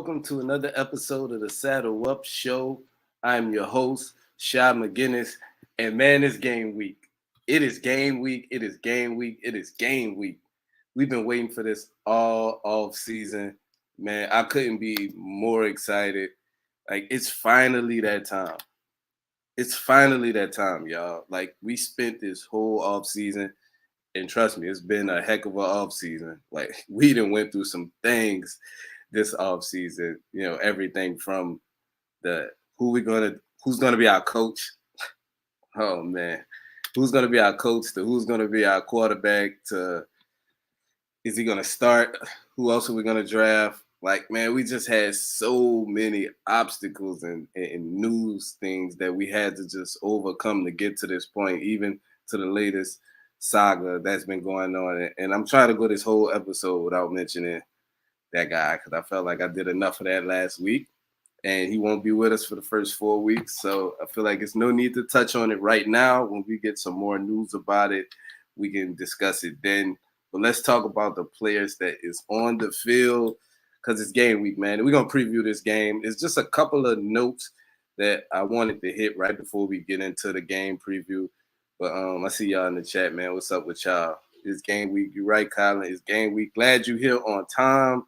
welcome to another episode of the Saddle Up Show. I'm your host, Shaad McGinnis, and man, it's game week. It is game week. It is game week. It is game week. We've been waiting for this all off season. Man, I couldn't be more excited. Like, it's finally that time. It's finally that time, y'all. Like, we spent this whole off season, and trust me, it's been a heck of an off season. Like, we done went through some things this off season. Everything from the who's gonna be our coach. Oh man, who's gonna be our coach to who's gonna be our quarterback to is he gonna start? Who else are we gonna draft? Like, man, we just had so many obstacles and news things that we had to just overcome to get to this point, even to the latest saga that's been going on. And I'm trying to go this whole episode without mentioning that guy because I felt like I did enough of that last week. And he won't be with us for the first 4 weeks. So I feel like it's no need to touch on it right now. When we get some more news about it, we can discuss it then. But let's talk about the players that is on the field because it's game week, man. And we're going to preview this game. It's just a couple of notes that I wanted to hit right before we get into the game preview. But I see y'all in the chat, man. What's up with y'all? It's game week. You're right, Colin. It's game week. Glad you're here on time.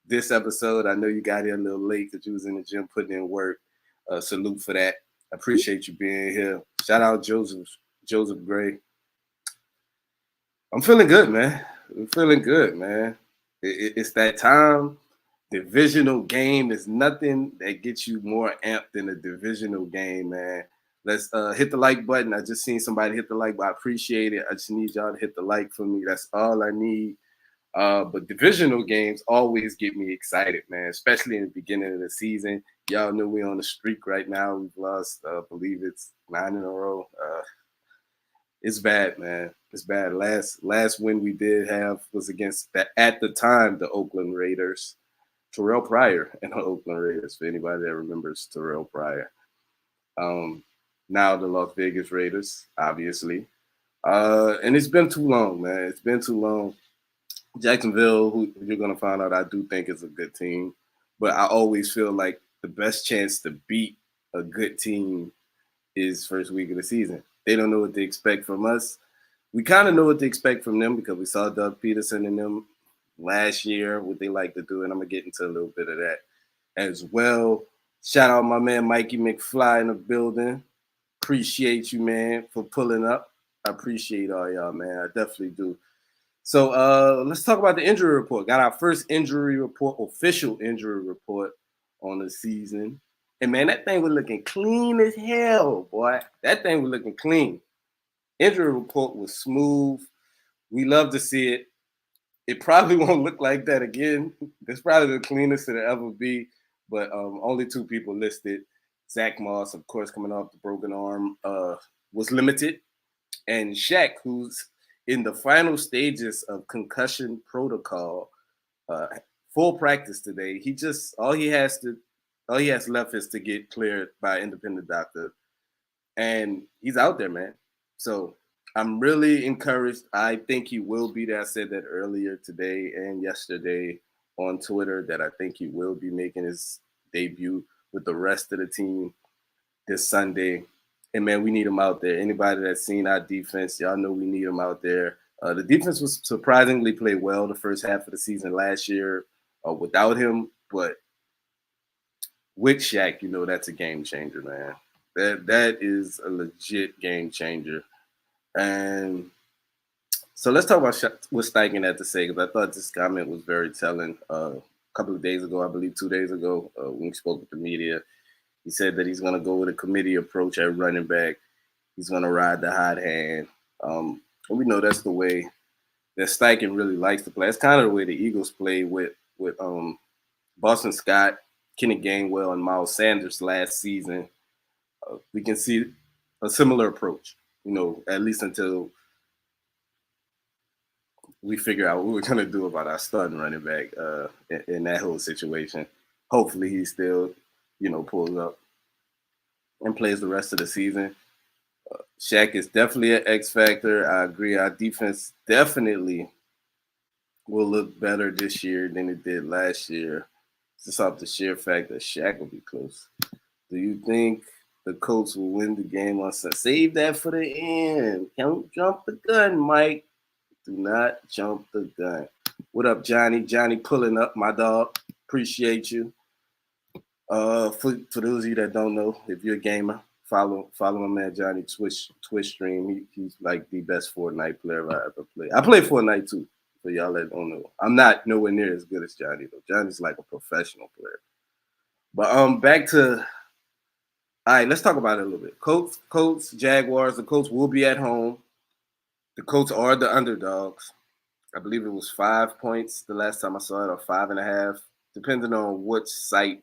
This episode, I know you got here a little late because you was in the gym putting in work. Salute for that. I appreciate you being here. Shout out Joseph Gray. I'm feeling good, man. I'm feeling good, man. It's that time. Divisional game is nothing that gets you more amped than a divisional game, man. Let's hit the like button. I just seen somebody hit the like, but I appreciate it. I just need y'all to hit the like for me. That's all I need. But divisional games always get me excited, man, especially in the beginning of the season. Y'all know we're on the streak right now. We've lost, I believe it's 9 in a row. It's bad, man. It's bad. Last win we did have was against, at the time, the Oakland Raiders. Terrell Pryor and the Oakland Raiders, for anybody that remembers Terrell Pryor. Now the Las Vegas Raiders, obviously. And it's been too long, man. It's been too long. Jacksonville, who you're going to find out, I do think is a good team. But I always feel like the best chance to beat a good team is first week of the season. They don't know what to expect from us. We kind of know what to expect from them because we saw Doug Peterson and them last year, what they like to do. And I'm going to get into a little bit of that as well. Shout out my man Mikey McFly in the building. Appreciate you, man, for pulling up. I appreciate all y'all, man. I definitely do. So let's talk about the injury report. Got our first injury report, official injury report on the season. And, man, that thing was looking clean as hell, boy. That thing was looking clean. Injury report was smooth. We love to see it. It probably won't look like that again. It's probably the cleanest it'll ever be. But only 2 people listed. Zach Moss, of course, coming off the broken arm, was limited. And Shaq, who's in the final stages of concussion protocol, full practice today. All he has left is to get cleared by an independent doctor, and he's out there, man. So I'm really encouraged. I think he will be there. I said that earlier today and yesterday on Twitter that I think he will be making his debut with the rest of the team this Sunday. And, man, we need him out there. Anybody that's seen our defense, y'all know we need him out there. The defense was surprisingly played well the first half of the season last year without him. But with Shaq, that's a game changer, man. That is a legit game changer. And so let's talk about what Steichen had to say, because I thought this comment was very telling. A couple of days ago, I believe 2 days ago, when we spoke with the media, he said that he's going to go with a committee approach at running back. He's going to ride the hot hand. And we know that's the way that Steichen really likes to play. That's kind of the way the Eagles play with Boston Scott, Kenny Gainwell, and Miles Sanders last season. We can see a similar approach, at least until we figure out what we're going to do about our starting running back in that whole situation. Hopefully he still, pulls up and plays the rest of the season. Shaq is definitely an X factor. I agree. Our defense definitely will look better this year than it did last year. just off the sheer fact that Shaq will be close. Do you think the Colts will win the game on Sunday? Save that for the end. Don't jump the gun, Mike. Do not jump the gun. What up, Johnny? Johnny pulling up, my dog. Appreciate you. For those of you that don't know, if you're a gamer, follow my man Johnny Twitch stream. He's like the best Fortnite player I ever played. I play Fortnite too. For y'all that don't know, I'm not nowhere near as good as Johnny though. Johnny's like a professional player. But back to all right. Let's talk about it a little bit. Colts, Jaguars. The Colts will be at home. The Colts are the underdogs. I believe it was 5 points the last time I saw it, or 5.5, depending on which site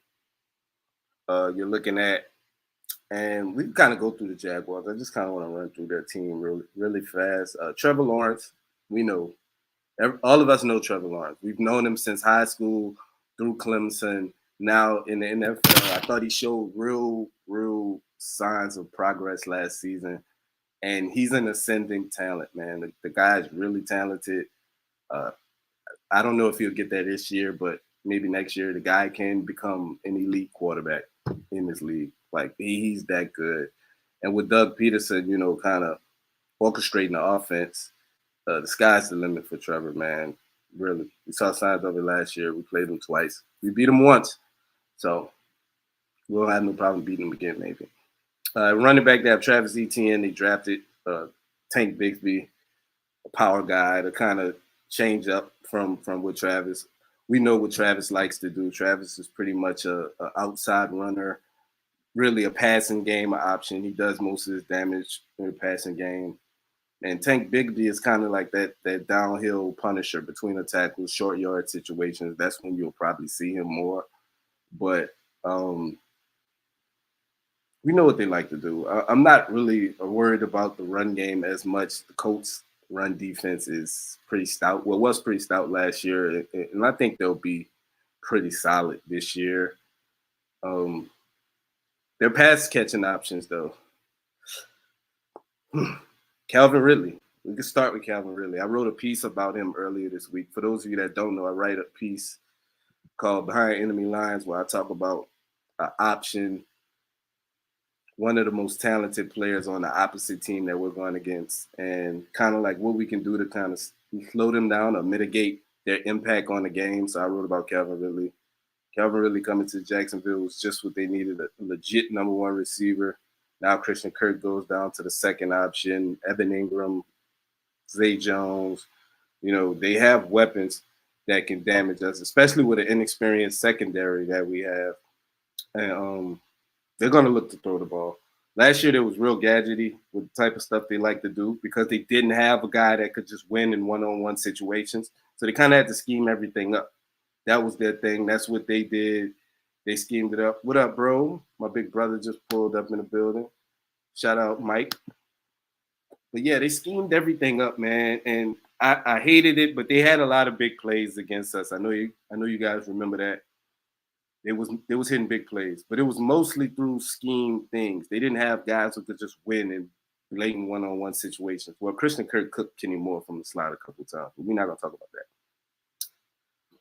you're looking at. And we can kind of go through the Jaguars. I just kind of want to run through their team really fast. Trevor Lawrence, we know. All of us know Trevor Lawrence. We've known him since high school, through Clemson, now in the NFL. I thought he showed real signs of progress last season. And he's an ascending talent, man. The guy is really talented. I don't know if he'll get that this year, but maybe next year the guy can become an elite quarterback in this league. Like he's that good. And with Doug Peterson, kind of orchestrating the offense, the sky's the limit for Trevor, man. Really. We saw signs of it last year. We played him twice. We beat him once. So we'll have no problem beating him again, maybe. Running back, they have Travis Etienne. They drafted Tank Bigsby, a power guy, to kind of change up from what Travis. We know what Travis likes to do. Travis is pretty much a outside runner, really a passing game option. He does most of his damage in the passing game. And Tank Bigsby is kind of like that downhill punisher between the tackles, short yard situations. That's when you'll probably see him more. But we know what they like to do. I'm not really worried about the run game as much. The Colts' run defense is pretty stout. Well, it was pretty stout last year, and I think they'll be pretty solid this year. Their pass catching options, though. Calvin Ridley. We can start with Calvin Ridley. I wrote a piece about him earlier this week. For those of you that don't know, I write a piece called Behind Enemy Lines where I talk about an option, one of the most talented players on the opposite team that we're going against, and kind of like what we can do to kind of slow them down or mitigate their impact on the game. So I wrote about Calvin Ridley. Calvin Ridley coming to Jacksonville was just what they needed, a legit number one receiver. Now Christian Kirk goes down to the second option. Evan Ingram, Zay Jones, they have weapons that can damage us, especially with an inexperienced secondary that we have. And they're going to look to throw the ball. Last year, they was real gadgety with the type of stuff they like to do because they didn't have a guy that could just win in one-on-one situations. So they kind of had to scheme everything up. That was their thing. That's what they did. They schemed it up. What up, bro? My big brother just pulled up in the building. Shout out, Mike. But yeah, they schemed everything up, man. And I hated it, but they had a lot of big plays against us. I know you guys remember that. They was hitting big plays, but it was mostly through scheme things. They didn't have guys who could just win in blatant one-on-one situations. Well, Christian Kirk cooked Kenny Moore from the slide a couple of times, but we're not gonna talk about that.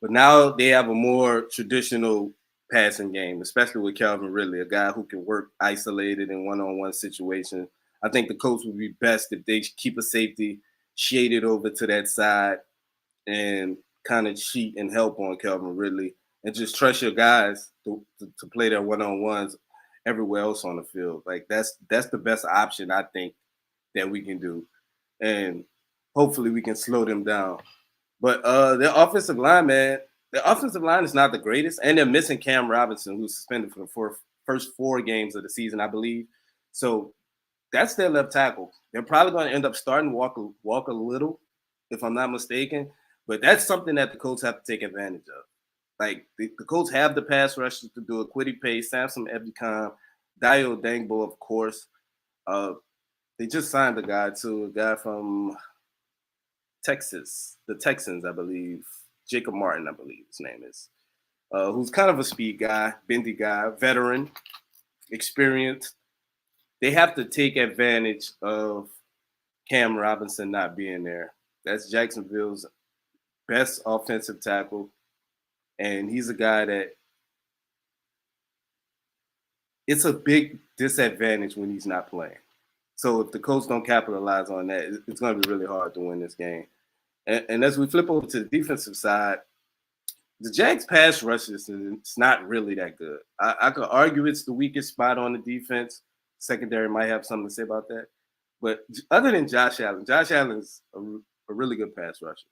But now they have a more traditional passing game, especially with Calvin Ridley, a guy who can work isolated in one-on-one situations. I think the Colts would be best if they keep a safety shaded over to that side and kind of cheat and help on Calvin Ridley and just trust your guys to play their one-on-ones everywhere else on the field. Like that's the best option I think that we can do. And hopefully we can slow them down. But their offensive line, man, their offensive line is not the greatest. And they're missing Cam Robinson, who's suspended for the first 4 games of the season, I believe. So that's their left tackle. They're probably going to end up starting Walker Little, if I'm not mistaken. But that's something that the Colts have to take advantage of. Like the Colts have the pass rushers to do it. Kwity Paye, Samson Ebukam, Dio Dangbo, of course. They just signed a guy from Texas, the Texans, I believe. Jacob Martin, I believe his name is. Who's kind of a speed guy, bendy guy, veteran, experienced. They have to take advantage of Cam Robinson not being there. That's Jacksonville's best offensive tackle. And he's a guy that it's a big disadvantage when he's not playing. So if the Colts don't capitalize on that, it's going to be really hard to win this game. And as we flip over to the defensive side, the Jags pass rush it's not really that good. I could argue it's the weakest spot on the defense. Secondary might have something to say about that. But other than Josh Allen's a really good pass rusher.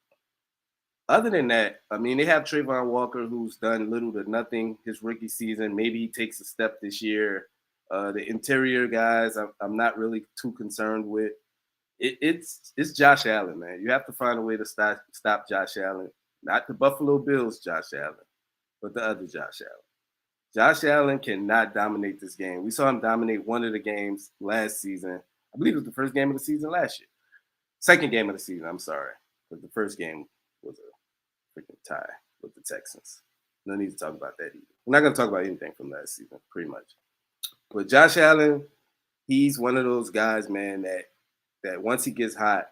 Other than that, I mean, they have Trayvon Walker, who's done little to nothing his rookie season. Maybe he takes a step this year. The interior guys, I'm not really too concerned with. It's Josh Allen, man. You have to find a way to stop Josh Allen. Not the Buffalo Bills Josh Allen, but the other Josh Allen. Josh Allen cannot dominate this game. We saw him dominate one of the games last season. I believe it was the first game of the season last year. Second game of the season, I'm sorry. But the first game was a freaking tie with the Texans. No need to talk about that either. We're not going to talk about anything from last season, pretty much. But Josh Allen, he's one of those guys, man, that once he gets hot,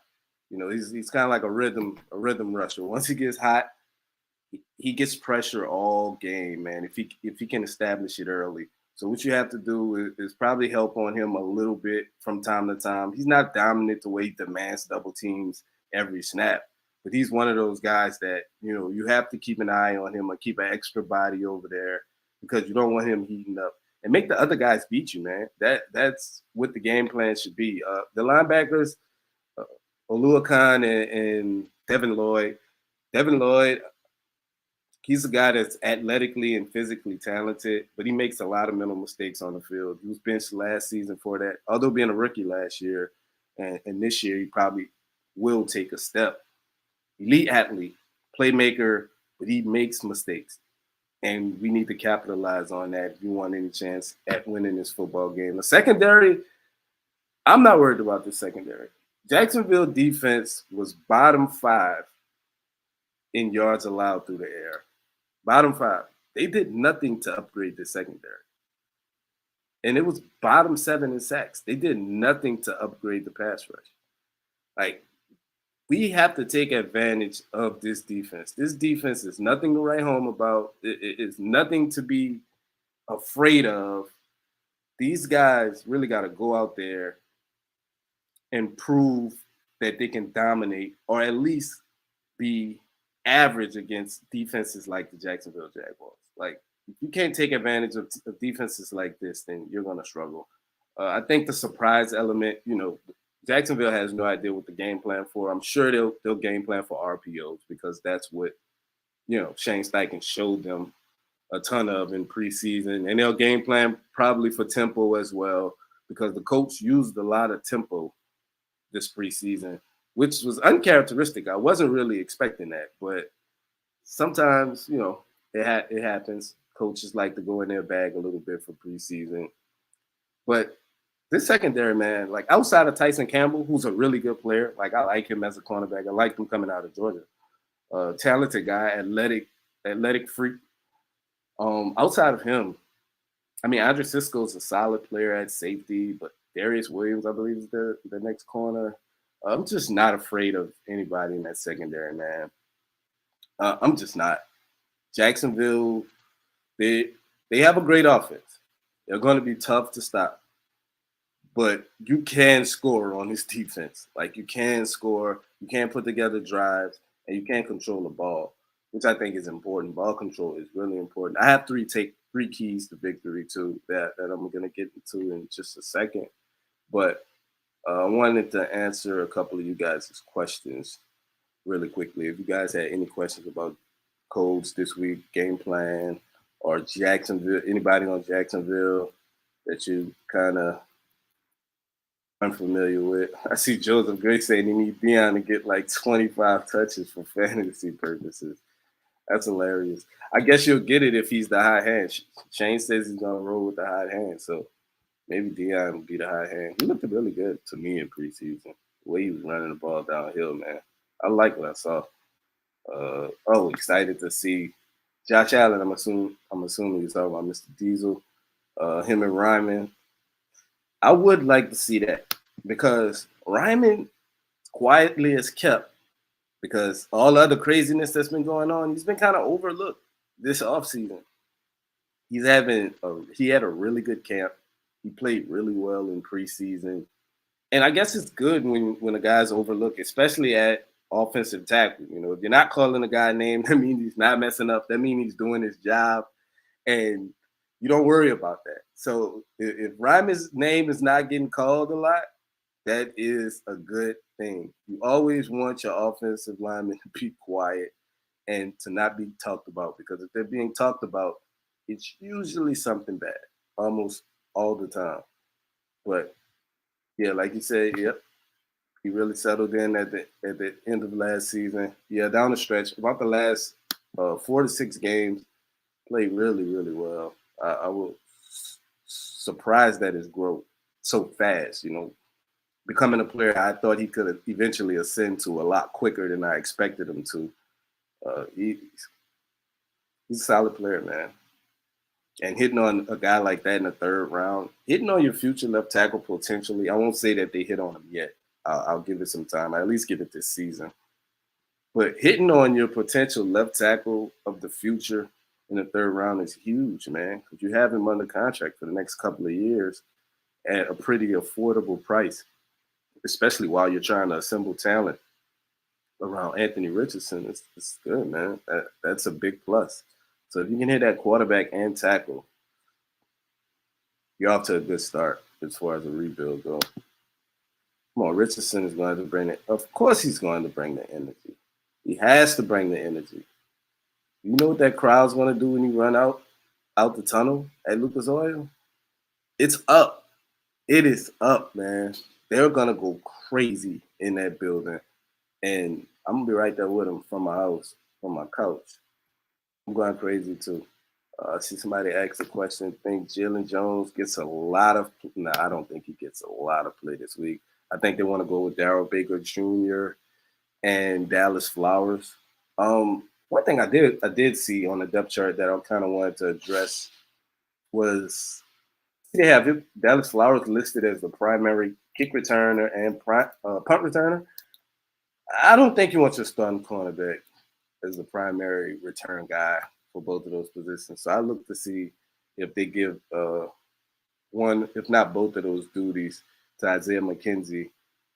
you know, he's kind of like a rhythm rusher. Once he gets hot, he gets pressure all game, man. If he can establish it early. So what you have to do is probably help on him a little bit from time to time. He's not dominant the way he demands double teams every snap, but he's one of those guys that, you know, you have to keep an eye on him or keep an extra body over there because you don't want him heating up and make the other guys beat you, man. That's what the game plan should be. The linebackers, Oluokun and Devin Lloyd. Devin Lloyd, he's a guy that's athletically and physically talented, but he makes a lot of mental mistakes on the field. He was benched last season for that, although being a rookie last year. And this year, he probably will take a step. Elite athlete, playmaker, but he makes mistakes. And we need to capitalize on that if you want any chance at winning this football game. The secondary, I'm not worried about the secondary. Jacksonville defense was bottom 5 in yards allowed through the air. Bottom 5. They did nothing to upgrade the secondary. And it was bottom 7 in sacks. They did nothing to upgrade the pass rush. Like, we have to take advantage of this defense. This defense is nothing to write home about. It's nothing to be afraid of. These guys really got to go out there and prove that they can dominate or at least be average against defenses like the Jacksonville Jaguars. Like, if you can't take advantage of defenses like this, then you're going to struggle. I think the surprise element, you know, Jacksonville has no idea what the game plan for. I'm sure they'll game plan for RPOs because that's what, you know, Shane Steichen showed them a ton of in preseason. And they'll game plan probably for tempo as well because the Colts used a lot of tempo this preseason, which was uncharacteristic. I wasn't really expecting that, but sometimes, you know, it happens. Coaches like to go in their bag a little bit for preseason. But this secondary, man, like outside of Tyson Campbell, who's a really good player, like I like him as a cornerback. I like him coming out of Georgia. Talented guy, athletic freak. Outside of him, I mean, Andre Cisco's a solid player at safety, but Darius Williams, I believe, is the next corner. I'm just not afraid of anybody in that secondary, man. I'm just not. Jacksonville, they have a great offense. They're going to be tough to stop. But you can score on this defense. Like, you can score, you can put together drives, and you can control the ball, which I think is important. Ball control is really important. I have three keys to victory, too, that I'm going to get into in just a second. But I wanted to answer a couple of you guys' questions really quickly. If you guys had any questions about Colts this week, game plan, or Jacksonville, anybody on Jacksonville that you kind of unfamiliar with. I see Joseph Gray saying he needs Deion to get like 25 touches for fantasy purposes. That's hilarious. I guess you'll get it if he's the hot hand. Shane says he's going to roll with the hot hand, so maybe Deion will be the hot hand. He looked really good to me in preseason. The way he was running the ball downhill, man. I like what I saw. Excited to see Josh Allen. I'm assuming you're talking about Mr. Diesel. Him and Ryman. I would like to see that because Ryman quietly is kept because all the other craziness that's been going on, he's been kind of overlooked this offseason. he had a really good camp. He played really well in preseason. And I guess it's good when a guy's overlooked, especially at offensive tackle. You know, if you're not calling a guy name, that means he's not messing up. That means he's doing his job, and you don't worry about that. So if Ryman's name is not getting called a lot, that is a good thing. You always want your offensive linemen to be quiet and to not be talked about, because if they're being talked about, it's usually something bad, almost all the time. But yeah, like you said, yep, he really settled in at the end of last season. Yeah, down the stretch, about the last 4 to 6 games, played really well. I was surprised at his growth so fast. You know, becoming a player I thought he could eventually ascend to a lot quicker than I expected him to. He's a solid player, man. And hitting on a guy like that in the third round, hitting on your future left tackle potentially. I won't say that they hit on him yet. I'll give it some time. I at least give it this season. But hitting on your potential left tackle of the future in the third round is huge, man, because you have him under contract for the next couple of years at a pretty affordable price, especially while you're trying to assemble talent around Anthony Richardson. It's good, man. That's a big plus. So if you can hit that quarterback and tackle, you're off to a good start as far as a rebuild goes. Come on, Richardson is going to bring it. Of course, he's going to bring the energy. He has to bring the energy. You know what that crowd's going to do when you run out the tunnel at Lucas Oil? It's up. It is up, man. They're going to go crazy in that building. And I'm going to be right there with them from my house, from my couch. I'm going crazy too. I see somebody ask a question. Think Jalen Jones gets a lot of? No, I don't think he gets a lot of play this week. I think they want to go with Darrell Baker Jr. and Dallas Flowers. One thing I did see on the depth chart that I kind of wanted to address was they have Dallas Flowers listed as the primary kick returner and punt returner. I don't think he wants your starting cornerback as the primary return guy for both of those positions. So I look to see if they give one, if not both of those duties to Isaiah McKenzie,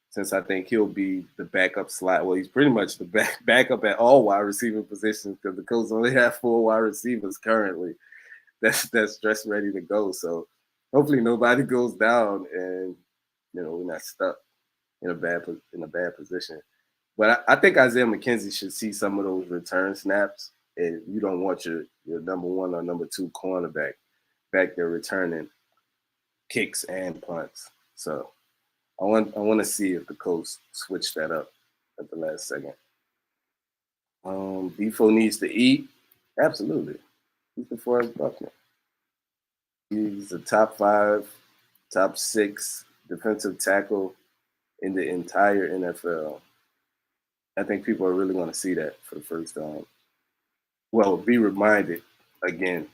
since I think he'll be the backup slot. Well, he's pretty much the backup at all wide receiver positions, because the Colts only have 4 wide receivers currently that's just ready to go. So hopefully nobody goes down and we're not stuck in a bad position. But I think Isaiah McKenzie should see some of those return snaps, and you don't want your number 1 or number 2 cornerback back there returning kicks and punts. So I want to see if the Colts switch that up at the last second. Defoe needs to eat. Absolutely. He's the Forrest Buckner. He's a top 5, top 6 defensive tackle in the entire NFL. I think people are really going to see that for the first time. Well, be reminded again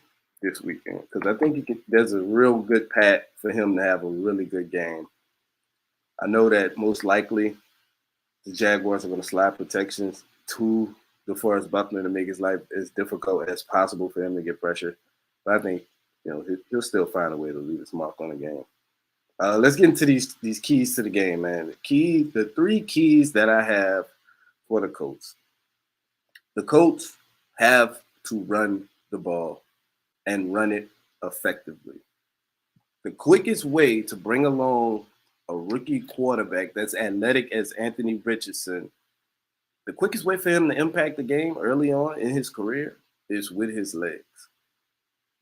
this weekend, because I think there's a real good path for him to have a really good game. I know that most likely the Jaguars are going to slide protections to DeForest Buckner to make his life as difficult as possible for him to get pressure. But I think he'll still find a way to leave his mark on the game. Let's get into these keys to the game, man. The 3 keys that I have for the Colts. The Colts have to run the ball and run it effectively. The quickest way to bring along a rookie quarterback that's athletic as Anthony Richardson, the quickest way for him to impact the game early on in his career is with his legs.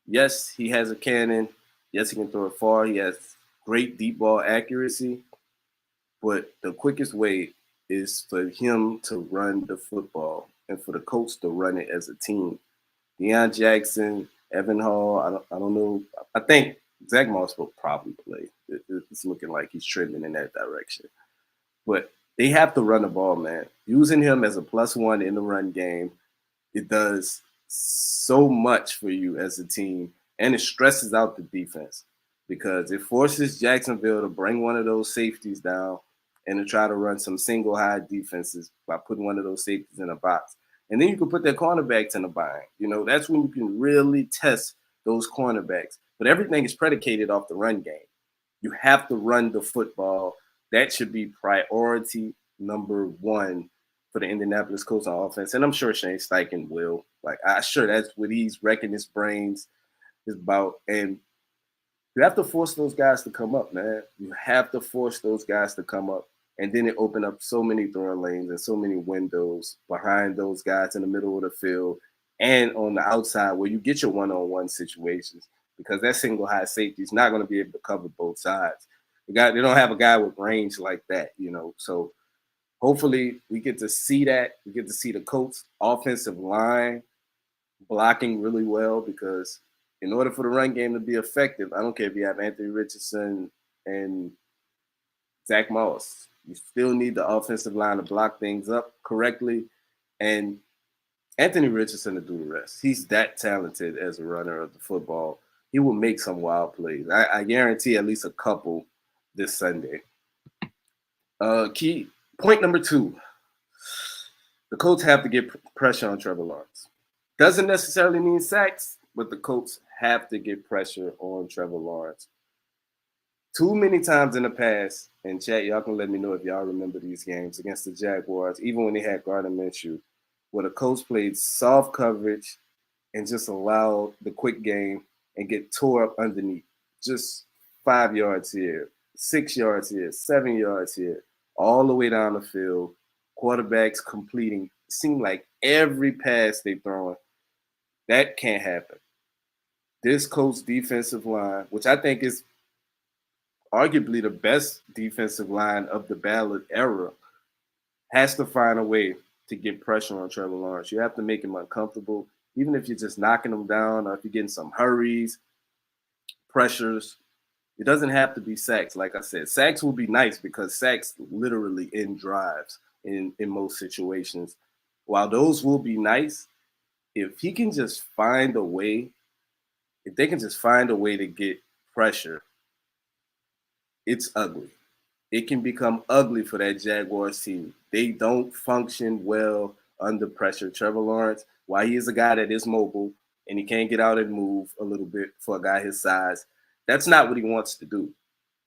Yes, he has a cannon. Yes, he can throw it far. He has great deep ball accuracy. But the quickest way is for him to run the football and for the Colts to run it as a team. Deion Jackson, Evan Hall, I don't know. I think Zach Moss will probably play. It's looking like he's trending in that direction. But they have to run the ball, man. Using him as a +1 in the run game, it does so much for you as a team, and it stresses out the defense because it forces Jacksonville to bring one of those safeties down and to try to run some single high defenses by putting one of those safeties in a box. And then you can put their cornerbacks in a bind. That's when you can really test those cornerbacks. But everything is predicated off the run game. You have to run the football. That should be priority number one for the Indianapolis Colts on offense. And I'm sure Shane Steichen will. Like, I'm sure that's what he's wrecking his brains is about. And you have to force those guys to come up, man. You have to force those guys to come up. And then it opened up so many throwing lanes and so many windows behind those guys in the middle of the field and on the outside where you get your one-on-one situations, because that single high safety is not going to be able to cover both sides. They don't have a guy with range like that, you know. So hopefully we get to see that. We get to see the Colts offensive line blocking really well, because in order for the run game to be effective, I don't care if you have Anthony Richardson and Zach Moss. You still need the offensive line to block things up correctly. And Anthony Richardson to do the rest. He's that talented as a runner of the football. He will make some wild plays. I guarantee at least a couple this Sunday. Key point number 2. The Colts have to get pressure on Trevor Lawrence. Doesn't necessarily mean sacks, but the Colts have to get pressure on Trevor Lawrence. Too many times in the past, and chat, y'all can let me know if y'all remember these games against the Jaguars, even when they had Gardner Minshew, where the Colts played soft coverage and just allowed the quick game and get tore up underneath. Just 5 yards here, 6 yards here, 7 yards here, all the way down the field. Quarterbacks completing, seemed like every pass they throwing. That can't happen. This Colts defensive line, which I think is arguably the best defensive line of the Ballard era, has to find a way to get pressure on Trevor Lawrence. You have to make him uncomfortable, even if you're just knocking him down or if you're getting some hurries, pressures. It doesn't have to be sacks. Like I said, sacks will be nice because sacks literally end drives in most situations. While those will be nice, if he can just find a way, if they can just find a way to get pressure, it's ugly. It can become ugly for that Jaguars team. They don't function well under pressure. Trevor Lawrence, while he is a guy that is mobile and he can get out and move a little bit for a guy his size, that's not what he wants to do.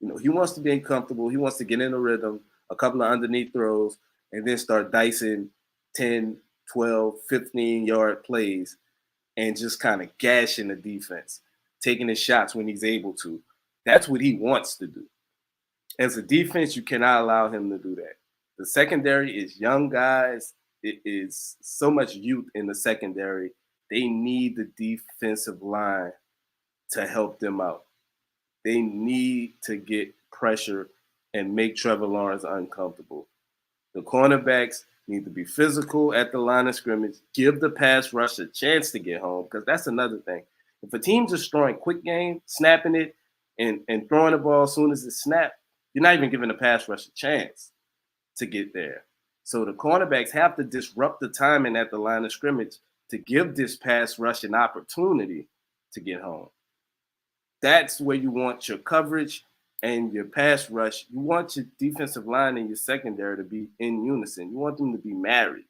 You know, he wants to be comfortable. He wants to get in a rhythm, a couple of underneath throws, and then start dicing 10, 12, 15-yard plays and just kind of gashing the defense, taking his shots when he's able to. That's what he wants to do. As a defense, you cannot allow him to do that. The secondary is young guys. It is so much youth in the secondary. They need the defensive line to help them out. They need to get pressure and make Trevor Lawrence uncomfortable. The cornerbacks need to be physical at the line of scrimmage, give the pass rush a chance to get home, because that's another thing. If a team's just throwing quick game, snapping it, and throwing the ball as soon as it's snapped, you're not even giving the pass rush a chance to get there. So the cornerbacks have to disrupt the timing at the line of scrimmage to give this pass rush an opportunity to get home. That's where you want your coverage and your pass rush. You want your defensive line and your secondary to be in unison. You want them to be married.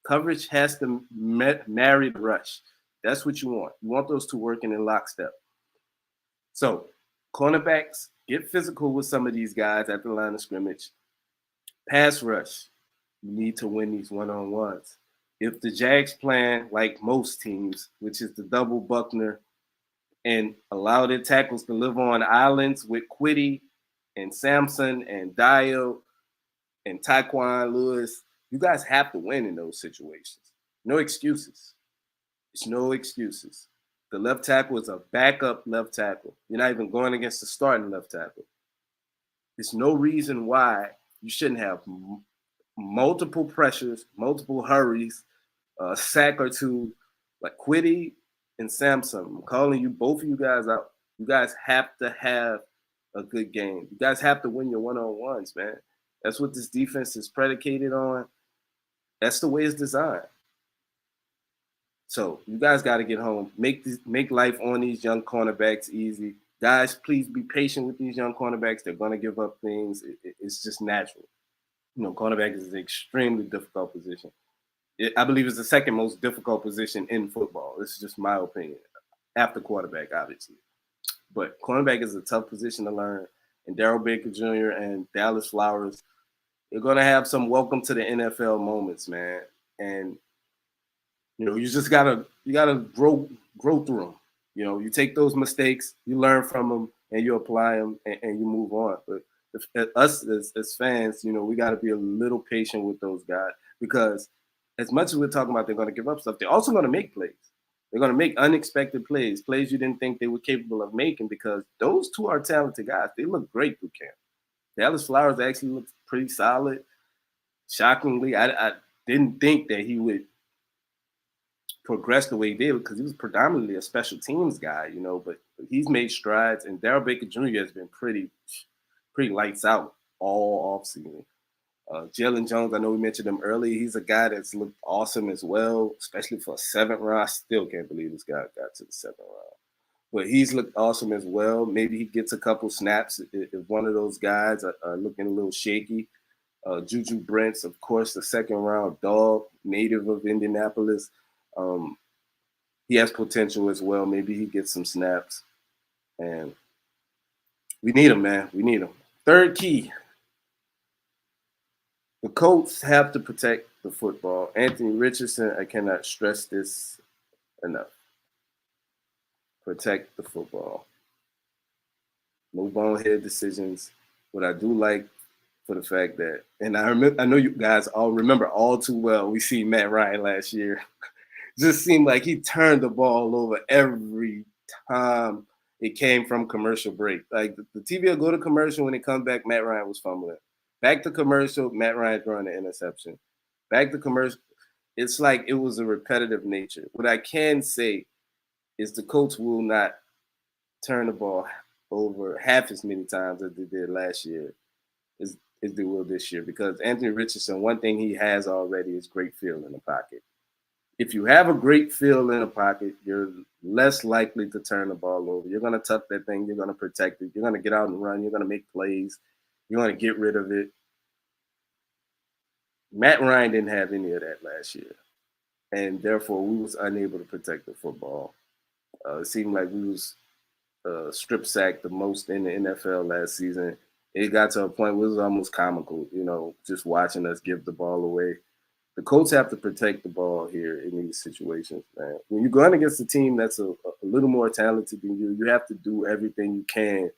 Coverage has to marry the rush. That's what you want. You want those two working in lockstep. So cornerbacks, get physical with some of these guys at the line of scrimmage. Pass rush, you need to win these one-on-ones. If the Jags plan like most teams, which is the double Buckner, and allow their tackles to live on islands with Quiddy and Samson and Dio and Tyquan Lewis, you guys have to win in those situations. No excuses. It's no excuses. The left tackle is a backup left tackle. You're not even going against the starting left tackle. There's no reason why you shouldn't have multiple pressures, multiple hurries, a sack or two, like Quiddy and Samson. I'm calling you, both of you guys out. You guys have to have a good game. You guys have to win your one-on-ones, man. That's what this defense is predicated on. That's the way it's designed. So you guys got to get home. Make life on these young cornerbacks easy. Guys, please be patient with these young cornerbacks. They're going to give up things. It's just natural. You know, cornerback is an extremely difficult position. I believe it's the second most difficult position in football. This is just my opinion. after quarterback, obviously. But cornerback is a tough position to learn. And Darrell Baker Jr. and Dallas Flowers, they're going to have some welcome to the NFL moments, man. And you just gotta grow through them. You take those mistakes, you learn from them, and you apply them, and you move on. But us as fans, we got to be a little patient with those guys because as much as we're talking about they're going to give up stuff, they're also going to make plays. They're going to make unexpected plays you didn't think they were capable of making because those two are talented guys. They look great through camp. Dallas Flowers actually looks pretty solid. Shockingly, I didn't think that he would progress the way he did because he was predominantly a special teams guy, but he's made strides, and Darrell Baker Jr. has been pretty lights out all offseason. Jalen Jones, I know we mentioned him earlier. He's a guy that's looked awesome as well, especially for a 7th round. I still can't believe this guy got to the 7th round. But he's looked awesome as well. Maybe he gets a couple snaps if one of those guys are looking a little shaky. Juju Brents, of course, the 2nd round dog, native of Indianapolis. He has potential as well. Maybe he gets some snaps. And we need him, man. We need him. Third key. The Colts have to protect the football. Anthony Richardson, I cannot stress this enough. Protect the football. No bonehead decisions. What I do like for the fact that, and I know you guys all remember all too well, we see Matt Ryan last year. Just seemed like he turned the ball over every time it came from commercial break. Like the TV will go to commercial, when it comes back, Matt Ryan was fumbling. Back to commercial, Matt Ryan throwing the interception. Back to commercial. It's like it was a repetitive nature. What I can say is the Colts will not turn the ball over half as many times as they did last year as they will this year, because Anthony Richardson, one thing he has already is great feel in the pocket. If you have a great feel in the pocket, you're less likely to turn the ball over. You're going to tuck that thing. You're going to protect it. You're going to get out and run. You're going to make plays. You're going to get rid of it. Matt Ryan didn't have any of that last year, and therefore we was unable to protect the football. It seemed like we was strip sacked the most in the NFL last season. It got to a point where it was almost comical, just watching us give the ball away. The Colts have to protect the ball here in these situations, man. When you're going against a team that's a little more talented than you, you have to do everything you can.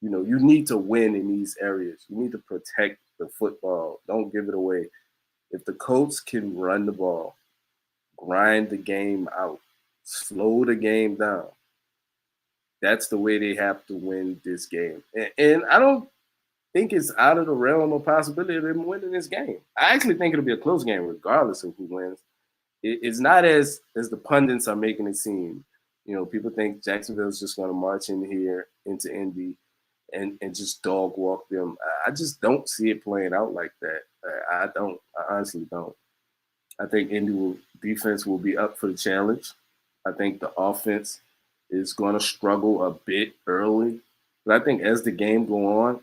You need to win in these areas. You need to protect the football. Don't give it away. If the Colts can run the ball, grind the game out, slow the game down, that's the way they have to win this game. And I don't think it's out of the realm of possibility of them winning this game. I actually think it'll be a close game regardless of who wins. It's not as the pundits are making it seem. People think Jacksonville's just going to march in here into Indy and just dog walk them. I just don't see it playing out like that. I honestly don't. I think Indy defense will be up for the challenge. I think the offense is going to struggle a bit early. But I think as the game go on,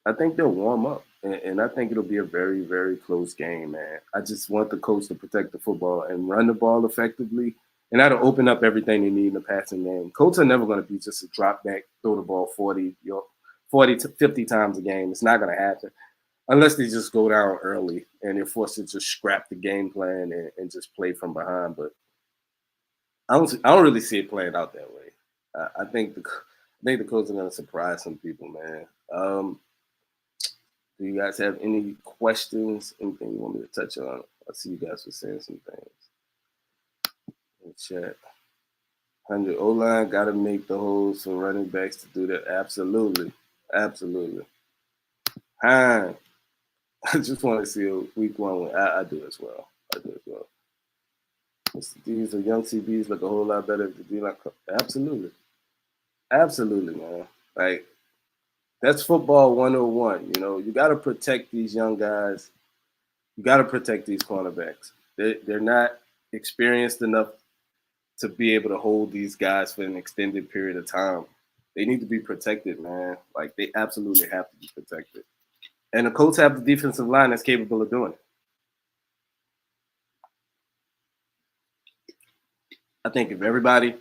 I think they'll warm up. And I think it'll be a very, very close game, man. I just want the Colts to protect the football and run the ball effectively. And that'll open up everything they need in the passing game. Colts are never going to be just a drop back, throw the ball 40 to 50 times a game. It's not going to happen unless they just go down early and they're forced to just scrap the game plan and just play from behind. But I don't really see it playing out that way. I think the Colts are going to surprise some people, man. Do you guys have any questions? Anything you want me to touch on? I see you guys were saying some things in the chat. 100 O-line got to make the holes for running backs to do that. Absolutely. I just want to see a week one win. I do as well. These are young CBs look a whole lot better if the D-line. Absolutely, man. Like, that's football 101. You got to protect these young guys. You got to protect these cornerbacks. They're not experienced enough to be able to hold these guys for an extended period of time. They need to be protected, man. Like, they absolutely have to be protected. And the Colts have the defensive line that's capable of doing it. I think if everybody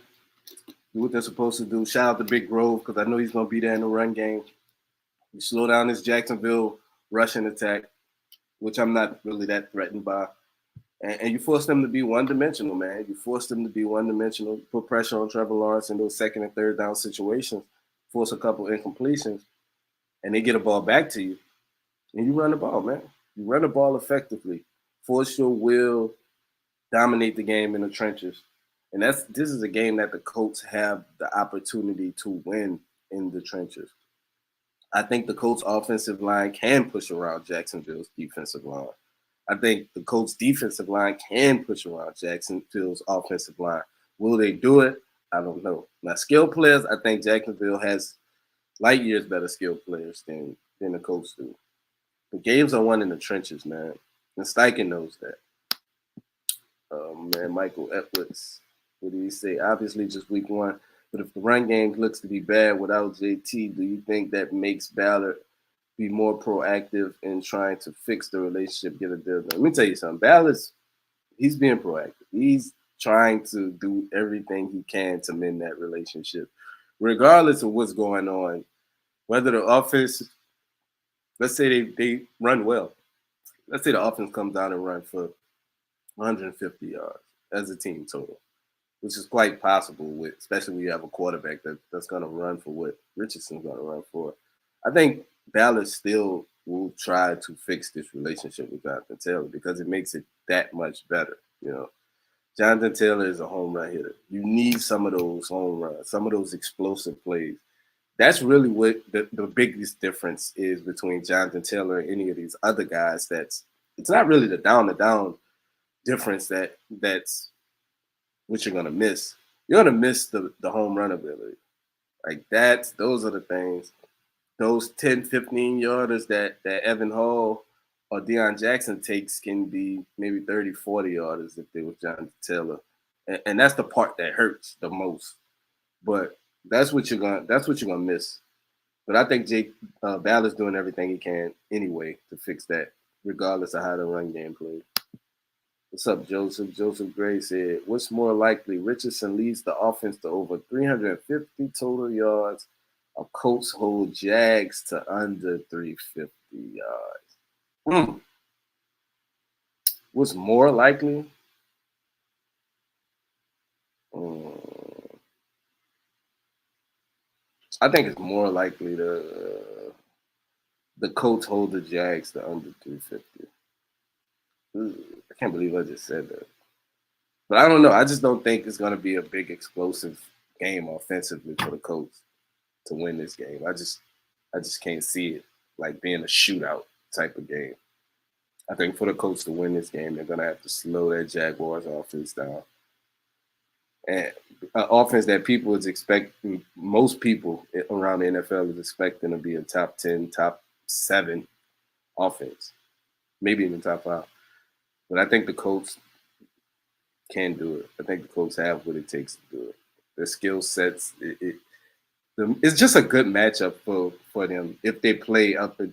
Do what they're supposed to do. Shout out to Big Grove because I know he's going to be there in the run game. You slow down this Jacksonville rushing attack, which I'm not really that threatened by. And you force them to be one-dimensional, man. You force them to be one-dimensional, put pressure on Trevor Lawrence in those second and third down situations, force a couple incompletions, and they get a ball back to you. And you run the ball, man. You run the ball effectively. Force your will, dominate the game in the trenches. And this is a game that the Colts have the opportunity to win in the trenches. I think the Colts offensive line can push around Jacksonville's defensive line. I think the Colts defensive line can push around Jacksonville's offensive line. Will they do it? I don't know. Now, skill players, I think Jacksonville has light years better skill players than the Colts do. The games are won in the trenches, man. And Steichen knows that. Man, Michael Edwards, what did he say? Obviously, just week one. But if the run game looks to be bad without JT, do you think that makes Ballard be more proactive in trying to fix the relationship, get a deal done? Let me tell you something. Ballard's, he's being proactive. He's trying to do everything he can to mend that relationship, regardless of what's going on. Whether the offense, let's say they run well. Let's say the offense comes out and run for 150 yards as a team total, which is quite possible, with especially when you have a quarterback that's going to run for what Richardson's going to run for. I think Ballard still will try to fix this relationship with Jonathan Taylor because it makes it that much better. You know, Jonathan Taylor is a home run hitter. You need some of those home runs, some of those explosive plays. That's really what the biggest difference is between Jonathan Taylor and any of these other guys. It's not really the down difference that's what you're gonna miss. You're gonna miss the home run ability. Like those are the things. Those 10, 15 yarders that Evan Hall or Deion Jackson takes can be maybe 30, 40 yarders if they were Jonathan Taylor. And that's the part that hurts the most. But that's what you're gonna miss. But I think Jake Ballard's doing everything he can anyway to fix that, regardless of how the run game plays. What's up, Joseph? Joseph Gray said, what's more likely? Richardson leads the offense to over 350 total yards, or Colts hold Jags to under 350 yards. What's more likely? I think it's more likely the Colts hold the Jags to under 350. I can't believe I just said that. But I don't know. I just don't think it's going to be a big explosive game offensively for the Colts to win this game. I just can't see it like being a shootout type of game. I think for the Colts to win this game, they're going to have to slow that Jaguars offense down. And an offense that people is expecting, most people around the NFL is expecting to be a top 10, top 7 offense, maybe even top 5. But I think the Colts can do it. I think the Colts have what it takes to do it. Their skill sets, it's just a good matchup for them if they play up to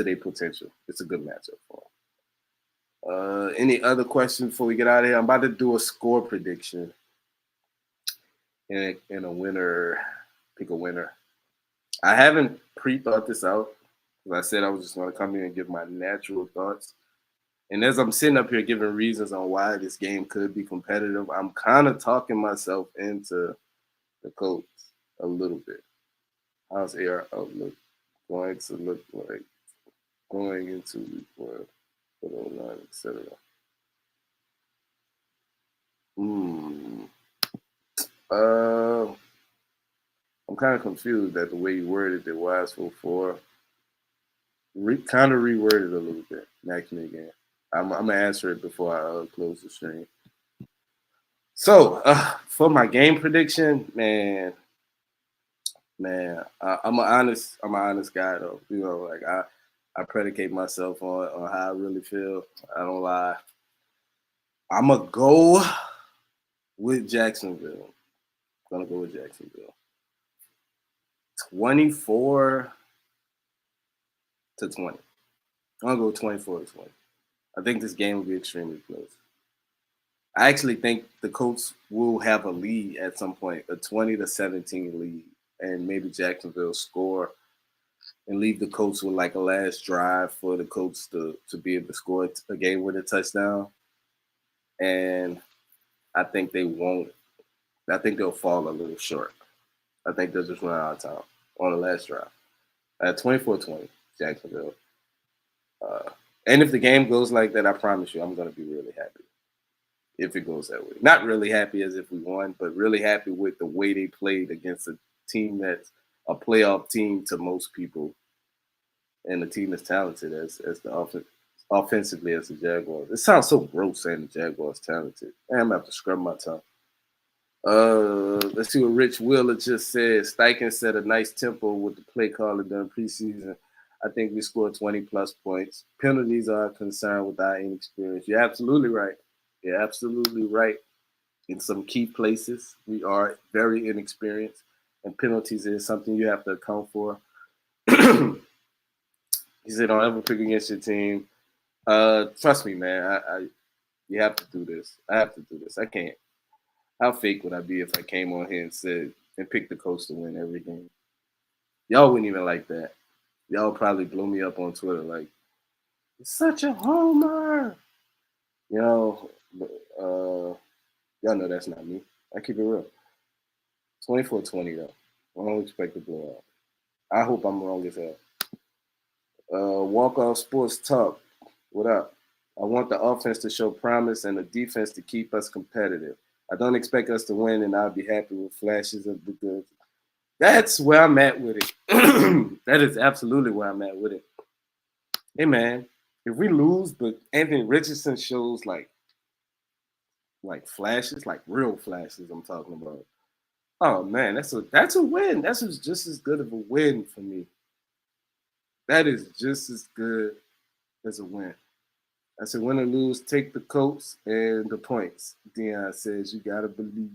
their potential. It's a good matchup for them. Any other questions before we get out of here? I'm about to do a score prediction and a winner, pick a winner. I haven't pre-thought this out because I said I was just going to come here and give my natural thoughts. And as I'm sitting up here giving reasons on why this game could be competitive, I'm kind of talking myself into the Colts a little bit. How's air outlook going to look like going into week one, for the line, etc.? I'm kind of confused at the way you worded it. Wise for kind of reworded a little bit. Ask me again. I'm gonna answer it before I close the stream. So for my game prediction, man, I'm an honest guy though. You know, like I predicate myself on how I really feel. I don't lie. I'm gonna go with Jacksonville. 24-20. I'm gonna go 24-20. I think this game will be extremely close. I actually think the Colts will have a lead at some point, a 20-17 lead, and maybe Jacksonville score and leave the Colts with like a last drive for the Colts to be able to score a game with a touchdown. And I think they won't. I think they'll fall a little short. I think they'll just run out of time on the last drive. At 24-20, Jacksonville. Uh, and if the game goes like that, I promise you, I'm going to be really happy if it goes that way. Not really happy as if we won, but really happy with the way they played against a team that's a playoff team to most people, and the team as talented as the offensively as the Jaguars. It sounds so gross saying the Jaguars talented. Man, I'm gonna have to scrub my tongue. Let's see what Rich Wheeler just said. Steichen set a nice tempo with the play calling during preseason. I think we scored 20 plus points. Penalties are a concern with our inexperience. You're absolutely right. You're absolutely right. In some key places, we are very inexperienced, and penalties is something you have to account for. He said, "Don't ever pick against your team." Trust me, man. You have to do this. I have to do this. I can't. How fake would I be if I came on here and said and picked the Colts to win every game? Y'all wouldn't even like that. Y'all probably blew me up on Twitter like, "It's such a homer." You know, y'all know that's not me. I keep it real. 24-20 though. I don't expect a blowout. I hope I'm wrong as hell. Walk off sports talk. What up? I want the offense to show promise and the defense to keep us competitive. I don't expect us to win, and I'll be happy with flashes of the goods. That's where I'm at with it. That is absolutely where I'm at with it. Hey man, if we lose, but Anthony Richardson shows like flashes, like real flashes, I'm talking about. Oh man, that's a win. That's just as good of a win for me. That is just as good as a win. I said, win or lose, take the Colts and the points. Dion says, you got to believe.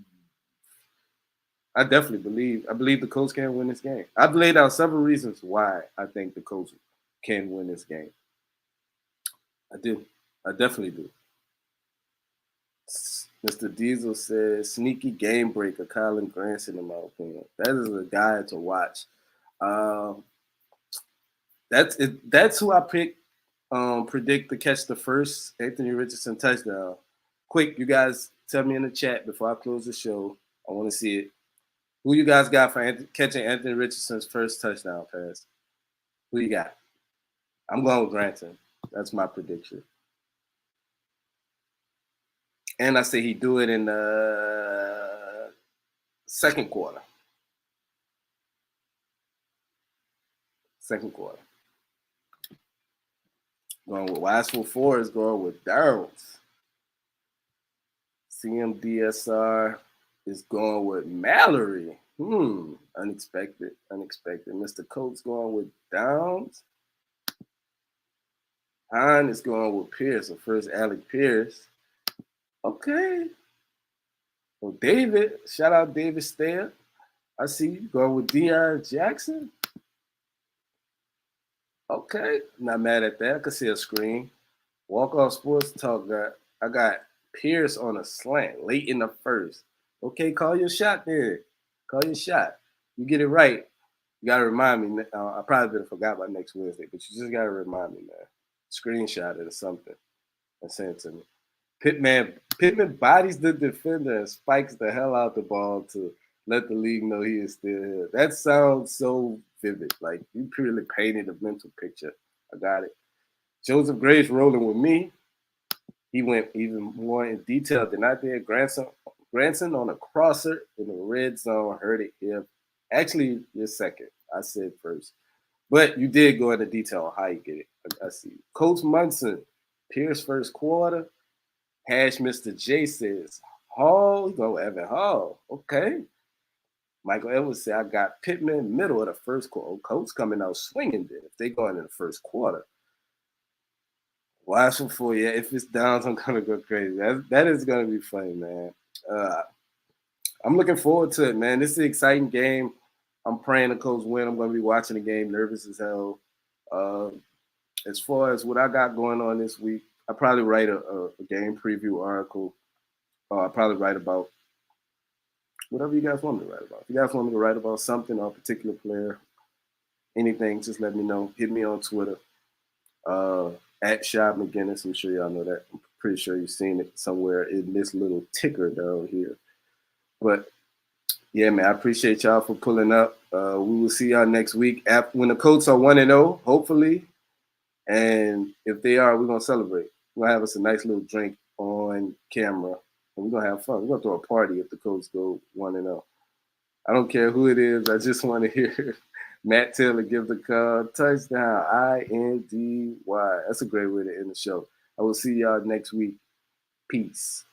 I definitely believe. I believe the Colts can win this game. I've laid out several reasons why I think the Colts can win this game. I do. I definitely do. Mr. Diesel says, sneaky game breaker, Colin Granson, in my opinion. That is a guy to watch. That's it. That's who I picked. Predict to catch the first Anthony Richardson touchdown. Quick, you guys tell me in the chat before I close the show. I want to see it. Who you guys got for catching Anthony Richardson's first touchdown pass? Who you got? I'm going with Granton. That's my prediction. And I say he do it in the second quarter. Second quarter. Going with Wiseful 4 is going with Downs. CMDSR is going with Mallory. Unexpected. Mr. Coates going with Downs. Hahn is going with Pierce. So first Alec Pierce. Okay. Well, David, shout out David Stair. I see you going with Deion Jackson. Okay, not mad at that. I can see a screen. Walk off sports talk. I got Pierce on a slant late in the first. Okay, call your shot there. Call your shot. You get it right. You gotta remind me. I probably would have forgot by next Wednesday, but you just gotta remind me, man. Screenshot it or something and send it to me. Pittman bodies the defender and spikes the hell out the ball to let the league know he is still here. That sounds so vivid. Like you purely painted a mental picture. I got it. Joseph Gray's rolling with me. He went even more in detail than I did. Granson on a crosser in the red zone, heard it here. Actually, you're second. I said first. But you did go into detail on how you get it. I see. Coach Munson, Pierce first quarter. Hash Mr. J says, Hall, you go Evan Hall. Okay. Michael Edwards said, I got Pittman middle of the first quarter. Coach coming out swinging then if they go in the first quarter. Watch for yeah. If it's downs, I'm gonna go crazy. That is gonna be funny, man. I'm looking forward to it, man. This is an exciting game. I'm praying the Colts win. I'm gonna be watching the game, nervous as hell. As far as what I got going on this week, I probably write a game preview article Or I'll probably write about whatever you guys want me to write about. If you guys want me to write about something or a particular player, anything, just let me know. Hit me on Twitter, at Shaad McGinnis. I'm sure y'all know that. I'm pretty sure you've seen it somewhere in this little ticker down here. But yeah, man, I appreciate y'all for pulling up. We will see y'all next week when the Colts are 1-0, hopefully. And if they are, we're gonna celebrate. We're gonna have us a nice little drink on camera, and we're gonna have fun. We're gonna throw a party if the Colts go 1-0. I don't care who it is. I just want to hear Matt Taylor give the call. Touchdown, INDY. That's a great way to end the show. I will see y'all next week. Peace.